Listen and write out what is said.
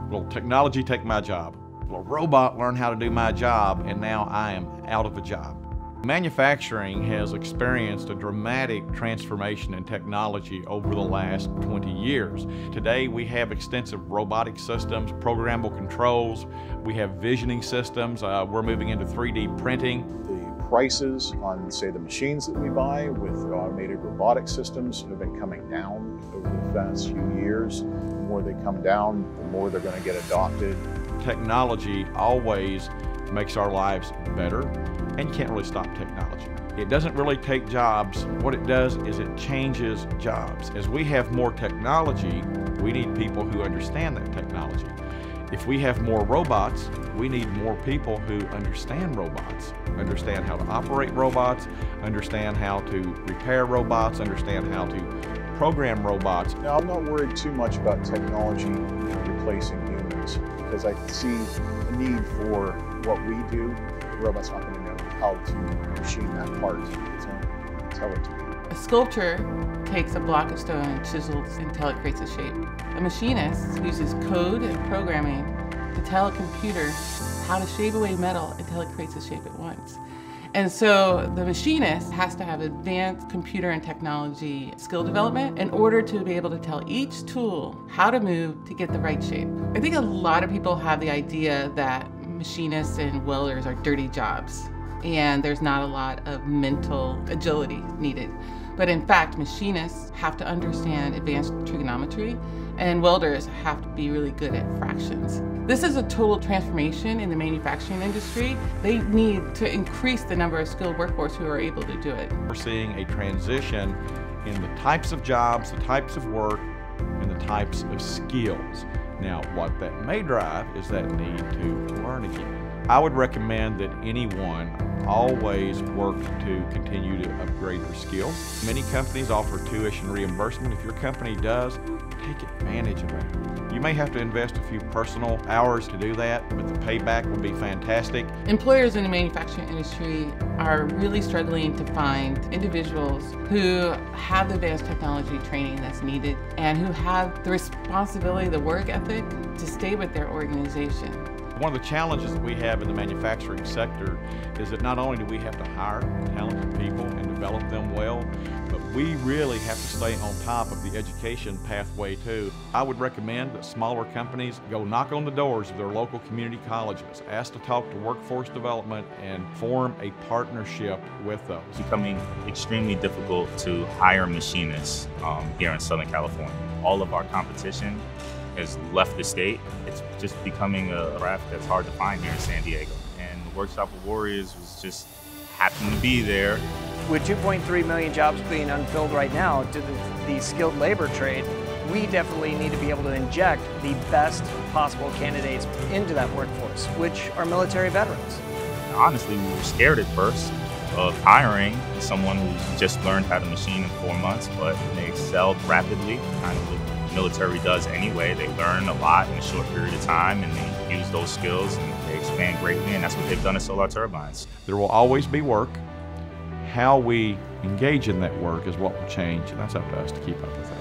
Will technology take my job? Will a robot learn how to do my job, and now I am out of a job? Manufacturing has experienced a dramatic transformation in technology over the last 20 years. Today we have extensive robotic systems, programmable controls, we have visioning systems, we're moving into 3D printing. The prices on, say, the machines that we buy with automated robotic systems have been coming down over the past few years. The more they come down, the more they're going to get adopted. Technology always makes our lives better, and you can't really stop technology. It doesn't really take jobs. What it does is it changes jobs. As we have more technology, we need people who understand that technology. If we have more robots, we need more people who understand robots, understand how to operate robots, understand how to repair robots, understand how to program robots. Now, I'm not worried too much about technology replacing humans, because I see a need for what we do. The robot's not going to know how to machine that part. It's going to tell it to me. A sculptor takes a block of stone and chisels until it creates a shape. A machinist uses code and programming to tell a computer how to shave away metal until it creates a shape it wants. And so the machinist has to have advanced computer and technology skill development in order to be able to tell each tool how to move to get the right shape. I think a lot of people have the idea that machinists and welders are dirty jobs, and there's not a lot of mental agility needed. But in fact, machinists have to understand advanced trigonometry, and welders have to be really good at fractions. This is a total transformation in the manufacturing industry. They need to increase the number of skilled workforce who are able to do it. We're seeing a transition in the types of jobs, the types of work, and the types of skills. Now, what that may drive is that need to learn again. I would recommend that anyone always work to continue to upgrade their skills. Many companies offer tuition reimbursement. If your company does, take advantage of that. You may have to invest a few personal hours to do that, but the payback will be fantastic. Employers in the manufacturing industry are really struggling to find individuals who have the advanced technology training that's needed and who have the responsibility, the work ethic to stay with their organization. One of the challenges that we have in the manufacturing sector is that not only do we have to hire talented people and develop them well, but we really have to stay on top of the education pathway too. I would recommend that smaller companies go knock on the doors of their local community colleges, ask to talk to workforce development, and form a partnership with those. It's becoming extremely difficult to hire machinists here in Southern California. All of our competition has left the state. It's just becoming a craft that's hard to find here in San Diego. And the Workshop of Warriors was just happened to be there. With 2.3 million jobs being unfilled right now to the skilled labor trade, we definitely need to be able to inject the best possible candidates into that workforce, which are military veterans. Honestly, we were scared at first of hiring someone who's just learned how to machine in 4 months, but they excelled rapidly, kind of what the military does anyway. They learn a lot in a short period of time, and they use those skills and they expand greatly, and that's what they've done at Solar Turbines. There will always be work. How we engage in that work is what will change, and that's up to us to keep up with that.